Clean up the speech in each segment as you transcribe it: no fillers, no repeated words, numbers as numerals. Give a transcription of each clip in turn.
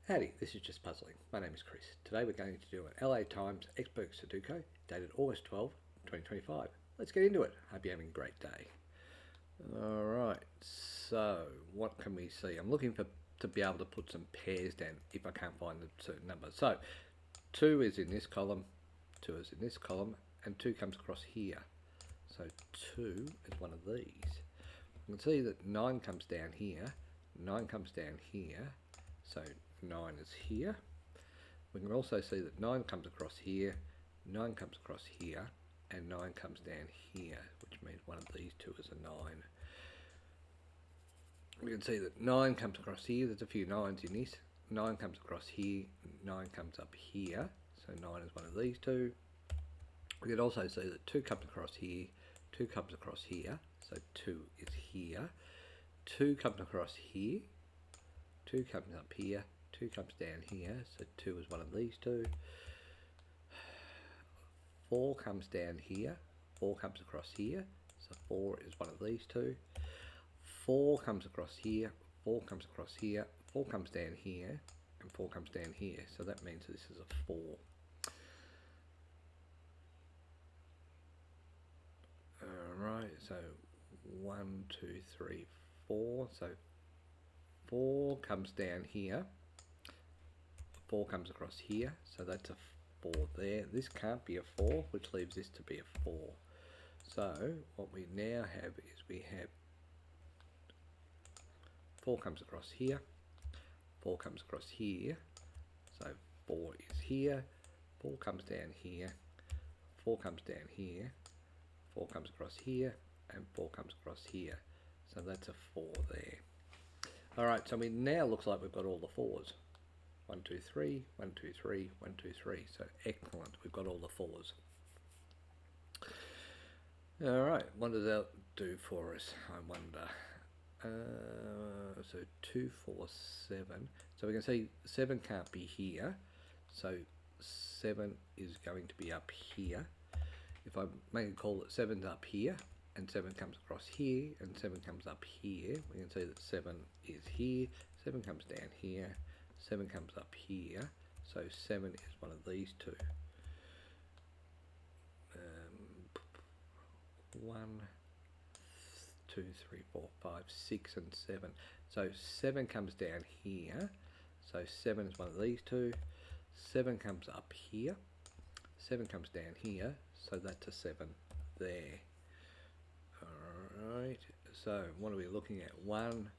Howdy, this is Just Puzzling. My name is Chris. Today we're going to do an LA Times expert Sudoku dated August 12, 2025. Let's get into it. Hope you're having a great day. Alright, so what can we see? I'm looking to be able to put some pairs down if I can't find a certain number. So 2 is in this column, 2 is in this column, and 2 comes across here. So 2 is one of these. You can see that 9 comes down here, 9 comes down here, so 9 is here. We can also see that 9 comes across here, 9 comes across here, and 9 comes down here, which means one of these two is a 9. We can see that 9 comes across here, there's a few 9s in this. 9 comes across here, 9 comes up here, so 9 is one of these two. We can also see that 2 comes across here, 2 comes across here, so 2 is here. 2 comes across here, 2 comes up here, 2 comes down here, so 2 is one of these two. 4 comes down here, 4 comes across here, so 4 is one of these two. 4 comes across here, 4 comes across here, 4 comes down here, and 4 comes down here, so that means this is a 4. Alright, so 1, 2, 3, 4, so 4 comes down here, 4 comes across here, so that's a 4 there. This can't be a 4, which leaves this to be a 4. So what we now have is we have 4 comes across here, 4 comes across here, so 4 is here, 4 comes down here, 4 comes down here, 4 comes across here, and 4 comes across here. So that's a 4 there. Alright, so now looks like we've got all the 4s. 1, 2, 3, 1, 2, 3, 1, 2, 3. So excellent, we've got all the 4s. Alright, what does that do for us, I wonder? So 2, 4, 7. So we can see 7 can't be here. So 7 is going to be up here. If I make a call that 7's up here, and 7 comes across here, and 7 comes up here, we can see that 7 is here, 7 comes down here, 7 comes up here, so 7 is one of these two. 1, 2, 3, 4, 5, 6, and 7. So 7 comes down here, so 7 is one of these two. 7 comes up here, 7 comes down here, so that's a 7 there. Alright, so what are we looking at? 1,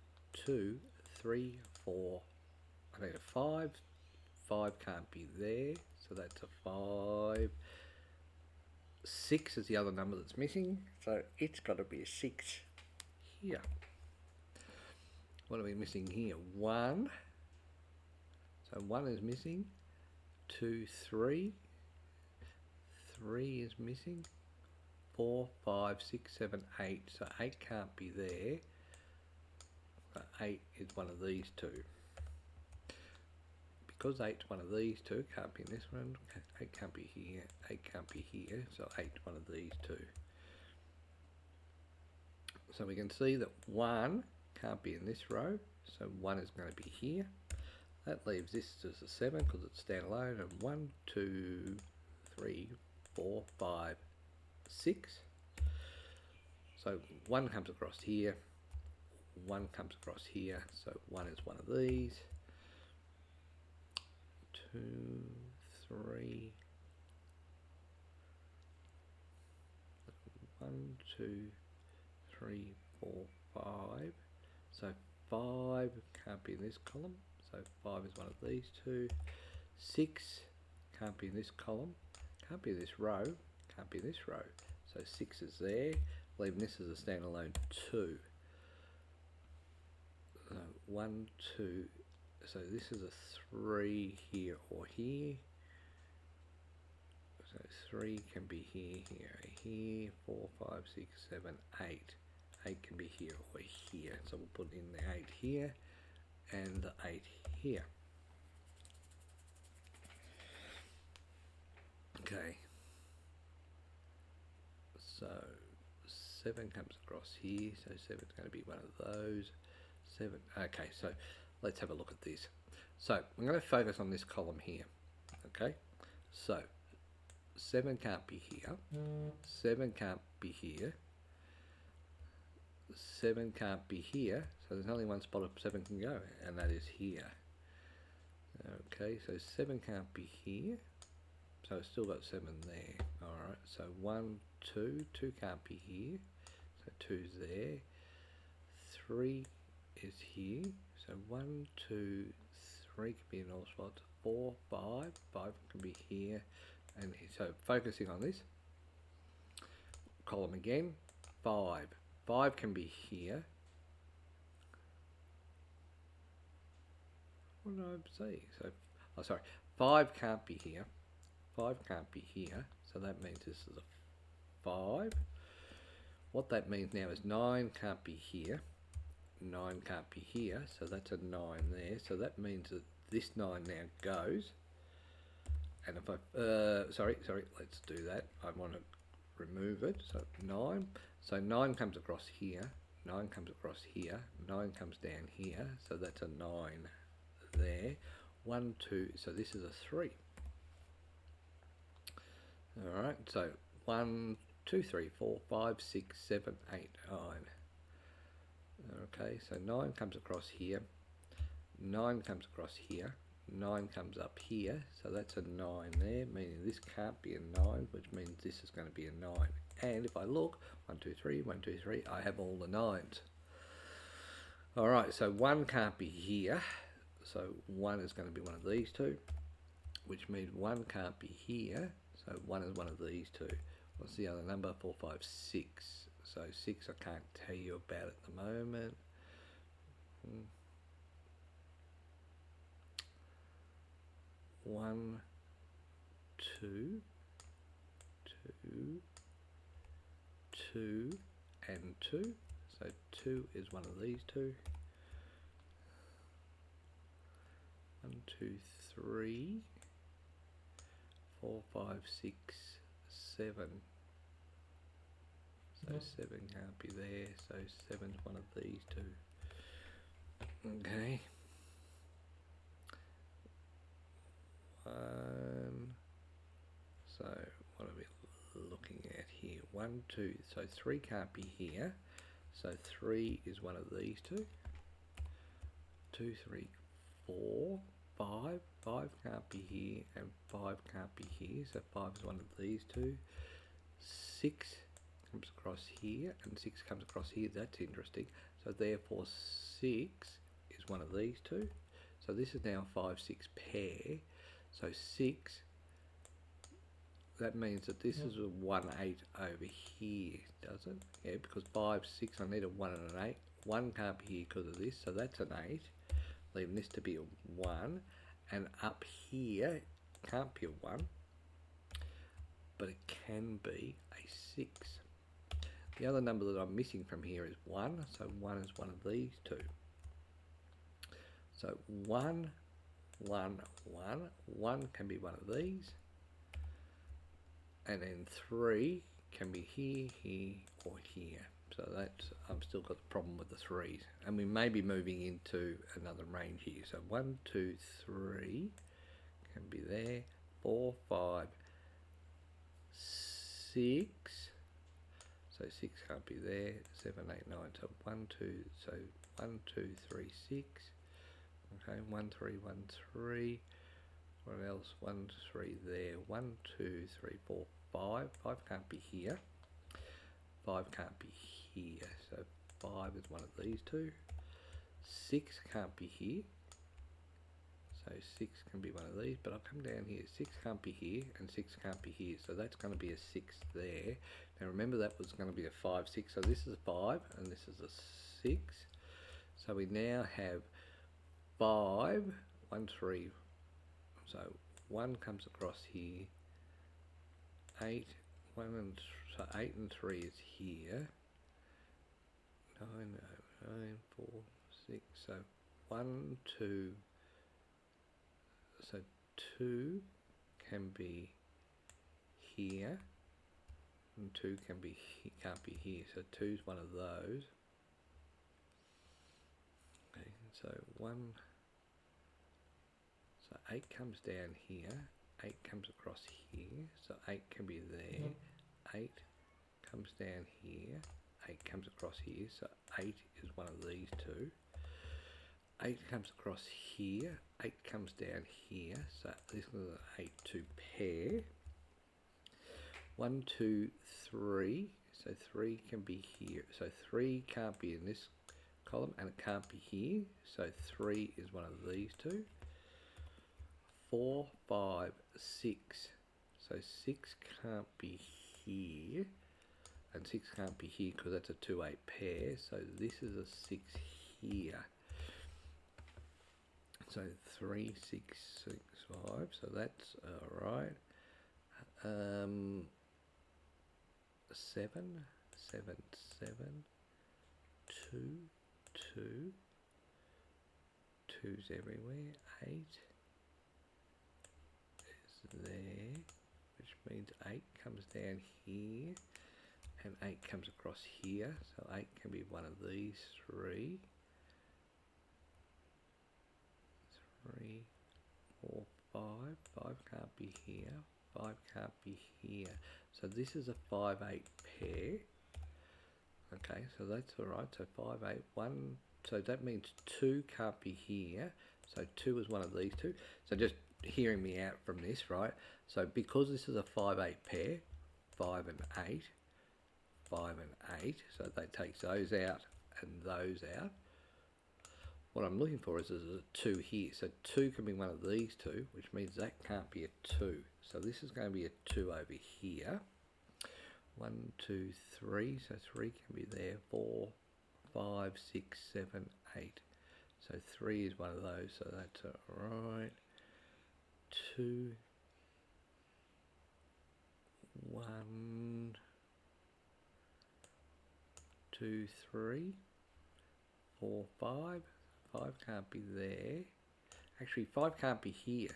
2, 3, 4, I need a 5. 5 can't be there, so that's a 5. 6 is the other number that's missing, so it's got to be a 6 here. What are we missing here? 1. So 1 is missing. 2, 3. 3 is missing. 4, 5, 6, 7, 8. So 8 can't be there. But 8 is one of these two. Because 8 is one of these two, can't be in this one. 8 can't be here. 8 can't be here. So 8 is one of these two. So we can see that 1 can't be in this row. So 1 is going to be here. That leaves this as a 7 because it's standalone. And 1, 2, 3, 4, 5, 6. So 1 comes across here, 1 comes across here, so 1 is one of these. 2, 3, 1, 2, 3, 4, 5. So 5 can't be in this column, so 5 is one of these two. 6 can't be in this column, can't be in this row, can't be in this row. So 6 is there, leaving this as a standalone 2. So 1, 2, so this is a 3 here or here. So 3 can be here, here, 4, 5, 6, 7, 8. 8 can be here or here. So we'll put in the 8 here and the 8 here. Okay. So 7 comes across here, so 7 is going to be one of those. 7, okay, so let's have a look at this. So I'm going to focus on this column here. Okay, so 7 can't be here, 7 can't be here, 7 can't be here, so there's only one spot of 7 can go, and that is here. Okay, so 7 can't be here, so it's still got 7 there. Alright, so 1, 2, 2 can't be here, so 2's there, 3 is here, so 1, 2, 3 can be in all spots, 4, 5, 5 can be here, and so focusing on this column again, 5 can be here. What did I say? So, oh sorry, 5 can't be here, 5 can't be here, so that means this is a 5. What that means now is 9 can't be here, 9 can't be here, so that's a 9 there, so that means that this 9 now goes, and if I, sorry, let's do that, I want to remove it, so 9, so 9 comes across here, 9 comes across here, 9 comes down here, so that's a 9 there, 1, 2, so this is a 3. Alright, so 1, 2, 3, 4, 5, 6, 7, 8, 9. Okay, so 9 comes across here, 9 comes across here, 9 comes up here, so that's a 9 there, meaning this can't be a 9, which means this is going to be a 9. And if I look, 1, 2, 3, 1, 2, 3, I have all the 9s. Alright, so 1 can't be here, so 1 is going to be one of these two, which means 1 can't be here, so 1 is one of these two. What's the other number? 4, 5, 6. So 6 I can't tell you about at the moment. 1, 2, 2, 2, and 2. So 2 is one of these two. 1, 2, 3, 4, 5, 6, 7. So 7 can't be there, so 7's one of these two. Okay. 1. So what are we looking at here? 1, 2, so 3 can't be here. So 3 is one of these two. 2, 3, 4, 5. 5 can't be here, and 5 can't be here. So 5 is one of these two. 6 comes across here, and 6 comes across here. That's interesting. So therefore 6 is one of these two. So this is now a 5, 6 pair. So 6, that means that this is a 1, 8 over here, does it? Yeah, because 5, 6, I need a 1 and an 8. 1 can't be here because of this, so that's an 8. Leaving this to be a 1. And up here, can't be a 1, but it can be a 6. The other number that I'm missing from here is 1, so 1 is one of these two. So 1, 1, 1, 1 can be one of these, and then 3 can be here, here, or here. So that's, I've still got the problem with the 3s, and we may be moving into another range here. So 1, 2, 3 can be there, 4, 5, 6, so 6 can't be there, 7, 8, 9, so 1, 2, so 1, 2, 3, 6, okay, 1, 3, 1, 3, what else, 1, 3 there, 1, 2, 3, 4, 5, 5 can't be here, 5 can't be here, so 5 is one of these two, 6 can't be here, so 6 can be one of these, but I'll come down here, 6 can't be here, and 6 can't be here, so that's going to be a 6 there. Now remember that was going to be a 5, 6, so this is a 5, and this is a 6, so we now have 5, 1, 3, so 1 comes across here, 8, 1 and so 8 and 3 is here, 9, 9, 4, 6, so 1, 2, so 2 can be here, and 2 can be can't be here, so 2 is one of those. Okay, so 1, So 8 comes down here, 8 comes across here, so 8 can be there. 8 comes down here, 8 comes across here, so 8 is one of these two. 8 comes across here, 8 comes down here, so this is an 8 to pair. 1, 2, 3, so 3 can be here, so 3 can't be in this column and it can't be here, so 3 is one of these two. 4, 5, 6, so 6 can't be here and 6 can't be here because that's a 2, 8 pair, so this is a 6 here. So 3, 6, 6, 5, so that's alright. 7, 7, 7, 2, 2, 2's everywhere, 8 is there, which means 8 comes down here and 8 comes across here, so 8 can be one of these three. 3, 4, 5, 5 can't be here, 5 can't be here, so this is a 5, 8 pair. Okay, so that's alright, so 5, 8, 1, so that means 2 can't be here, so 2 is one of these two. So just hearing me out from this, right, so because this is a 5, 8 pair, 5 and 8, 5 and 8, so that takes those out and those out. What I'm looking for is a 2 here, so 2 can be one of these two, which means that can't be a 2. So this is going to be a 2 over here. 1, 2, 3, so 3 can be there. 4, 5, 6, 7, 8. So 3 is one of those, so that's alright. 2, 1, 2, 3, 4, 5. 5 can't be there. Actually, 5 can't be here.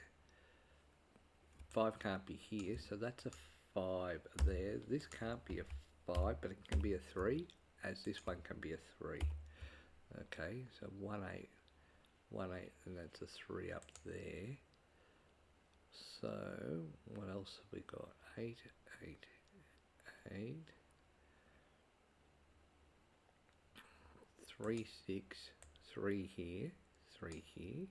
5 can't be here, so that's a 5 there. This can't be a 5, but it can be a 3, as this one can be a 3. Okay, so 1, 8, 1, 8, and that's a 3 up there. So, what else have we got? 8, 8, 8. 3, 6, 3 here, 3 here.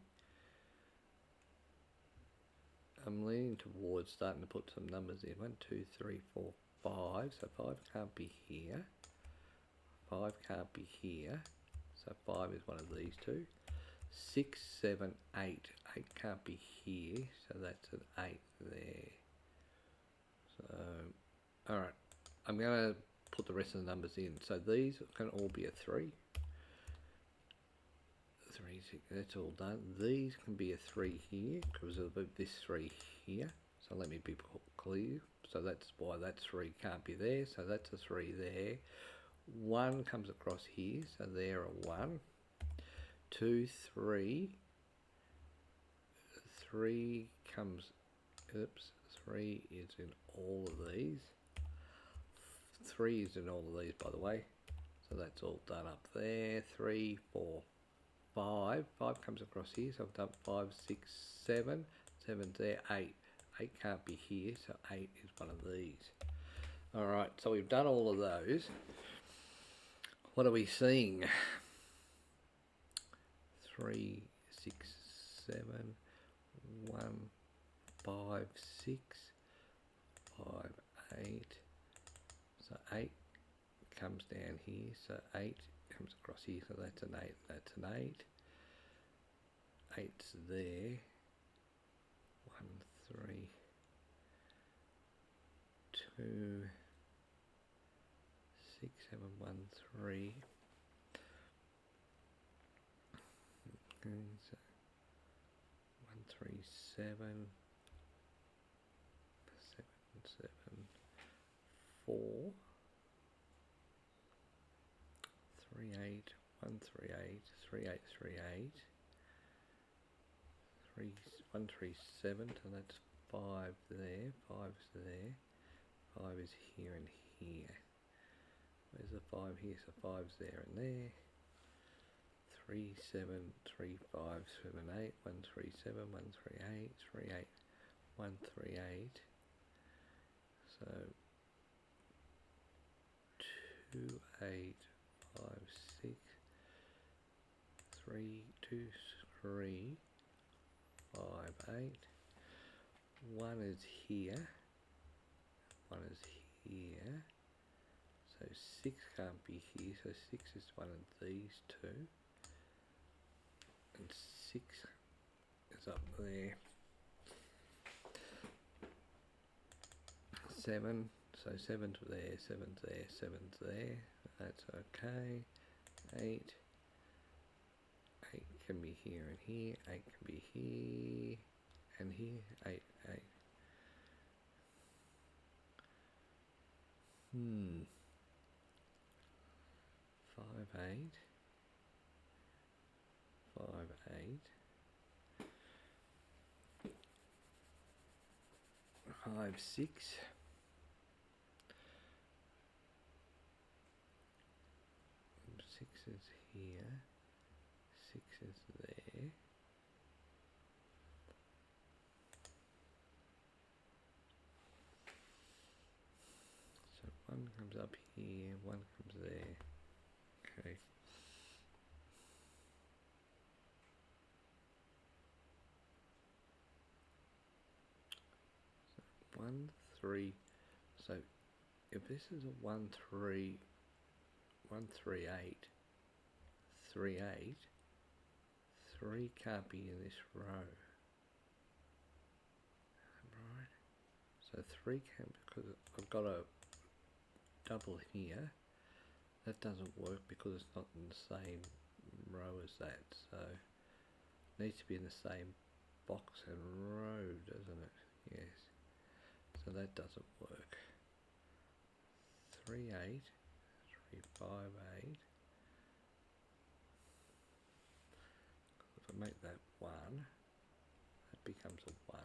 I'm leaning towards starting to put some numbers in. 1, 2, 3, 4, 5. So 5 can't be here. 5 can't be here. So 5 is one of these two. 6, 7, 8. 8 can't be here. So that's an 8 there. So, alright. I'm going to put the rest of the numbers in. So these can all be a 3. 3, 6, that's all done. These can be a 3 here because of this 3 here. So let me be clear. So that's why that 3 can't be there. So that's a 3 there. 1 comes across here. So there a 1. 2, 3. 3 comes, oops, 3 is in all of these. 3 is in all of these, by the way. So that's all done up there. 3, 4, 5. 5 comes across here, so I've done 5, 6, 7. 7's there, 8. 8 can't be here, so 8 is one of these. Alright, so we've done all of those. What are we seeing? 3, 6, 7, 1, 5, 6, 5, 8. So 8 comes down here, so 8 comes across here, so that's an 8, that's an 8. 8's there. 1, 3, 2, 6, 7, 1, 3. Okay, so 1, 3, 7, 7, 7, 4. 3, 8, 1, 3, 8, 3, 8, 3, 8. 3, 1, 3, 7, so that's 5 there, 5's there. 5 is here and here. Where's the 5 here? So 5's there and there. 3 7 3 5 7 8 1 3 7 1 3 8 3 8 1 3 8. So 2 8 5 6 3 2 3 5 8. 1 is here. 1 is here. So 6 can't be here. So 6 is one of these two. And 6 is up there. 7. So 7's there, 7's there, 7's there. That's okay. 8. 8 can be here and here. 8 can be here and here. 8, 8. 5, 8. 5, 8. 5, 6. 6 is here. 6 is there. So 1 comes up here, 1 comes there. Okay. So 1, 3. So if this is a 1, 3, 1, 3, 8, 3, 8, 3 can't be in this row. Right? So 3 can't, because I've got a double here. That doesn't work because it's not in the same row as that. So it needs to be in the same box and row, doesn't it? Yes. So that doesn't work. 3, 8, 3, 5, 8. If I make that 1, that becomes a 1.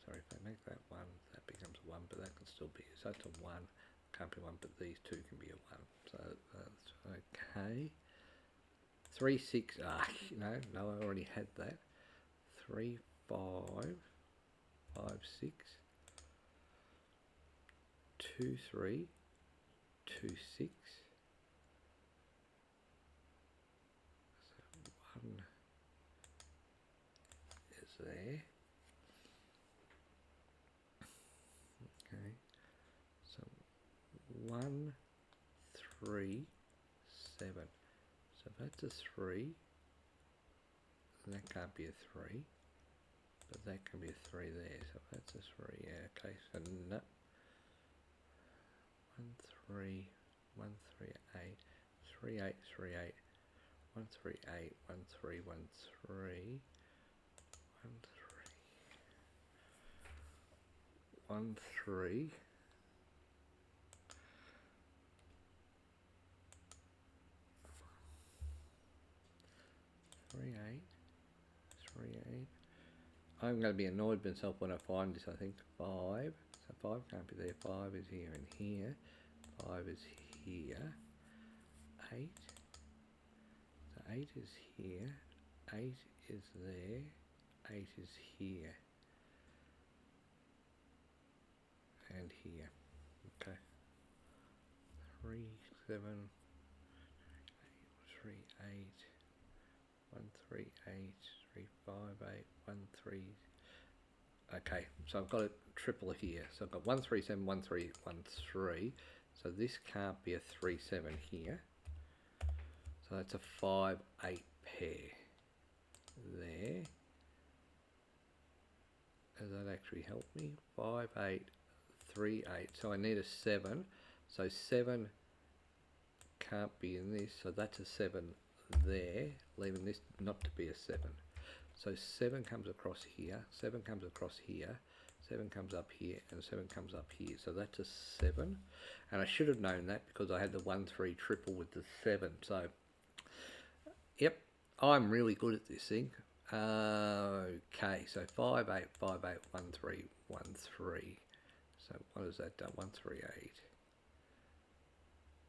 Sorry, if I make that 1, that becomes a 1, but that can still be, so that's a 1, can't be 1, but these two can be a 1. So that's okay. 3, 6, no, I already had that. 3, 5, 5, 6, 2, 3, 2, 6. So 1 is there. Okay. So 1, 3, 7. So that's a 3. And that can't be a 3. But that can be a 3 there. So that's a 3. Yeah, okay. So no. 1, 3, 1, 3, 8, 3, 8, 3, 8, 1, 3, 8, 1, 3, 1, 3, 1, 3, 3, 8, 3, 8. I'm going to be annoyed with myself when I find this, I think. 5. So 5 can't be there. 5 is here and here. 5 is here. 8. So 8 is here. 8 is there. 8 is here. And here. Okay. 3, 7, 3, 8, 1, 3, 8, 3, 5, 8, 1, 3. Okay, so I've got a triple here. So I've got 1, 3, 7, 1, 3, 1, 3. So this can't be a 3, 7 here. So that's a 5, 8 pair there. Does that actually help me? 5, 8, 3, 8. So I need a 7. So 7 can't be in this. So that's a 7 there, leaving this not to be a 7. So 7 comes across here, 7 comes across here, 7 comes up here, and 7 comes up here. So that's a 7. And I should have known that because I had the 1, 3 triple with the 7. So, yep, I'm really good at this thing. Okay, so 5, 8, 5, 8, 1, 3, 1, 3. So what has that done? 1, 3, 8.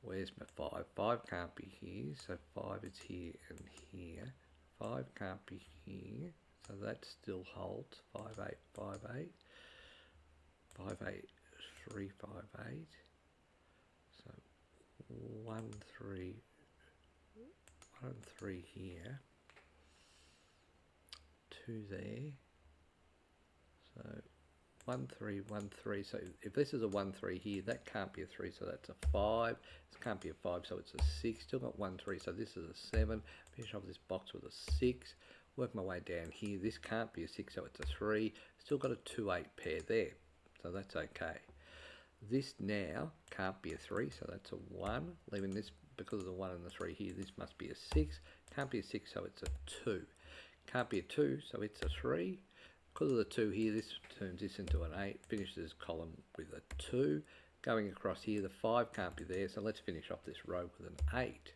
Where's my 5? 5 can't be here, so 5 is here and here. 5 can't be here, so that still holds. 5, 8, 5, 8. 5, 8, 3, 5, 8. So 1, 3, 1, 3 here. 2 there. So 1, 3, 1, 3. So if this is a 1, 3 here, that can't be a 3, so that's a 5. This can't be a 5, so it's a 6. Still got 1, 3, so this is a 7. Finish off this box with a 6. Work my way down here. This can't be a 6, so it's a 3. Still got a 2, 8 pair there, so that's okay. This now can't be a 3, so that's a 1. Leaving this, because of the 1 and the 3 here, this must be a 6. Can't be a 6, so it's a 2. Can't be a 2, so it's a 3. Because of the 2 here, this turns this into an 8. Finishes this column with a 2. Going across here, the 5 can't be there, so let's finish off this row with an 8.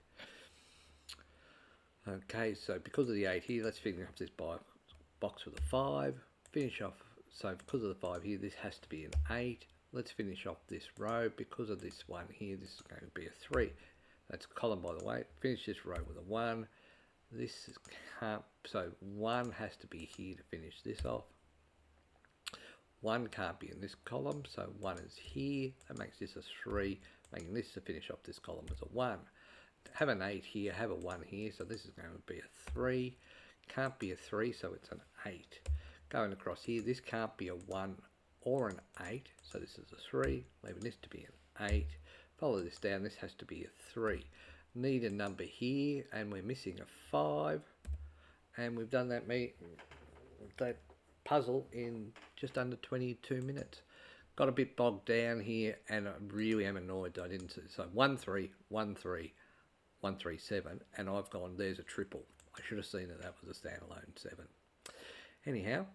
Okay, so because of the 8 here, let's finish off this box with a 5. Finish off, so because of the 5 here, this has to be an 8. Let's finish off this row. Because of this 1 here, this is going to be a 3. That's a column, by the way. Finish this row with a 1. This is can't, so 1 has to be here to finish this off. 1 can't be in this column, so 1 is here. That makes this a 3, making this to finish off this column as a 1. Have an 8 here, have a 1 here, so this is going to be a 3. Can't be a 3, so it's an 8. Going across here, this can't be a 1 or an 8, so this is a 3. Leaving this to be an 8. Follow this down, this has to be a 3. Need a number here, and we're missing a 5. And we've done that puzzle in just under 22 minutes. Got a bit bogged down here, and I really am annoyed that I didn't see. So 1, 3, 1, 3, 1, 3, 7, and I've gone, there's a triple. I should have seen that was a standalone 7. Anyhow,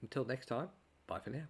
until next time, bye for now.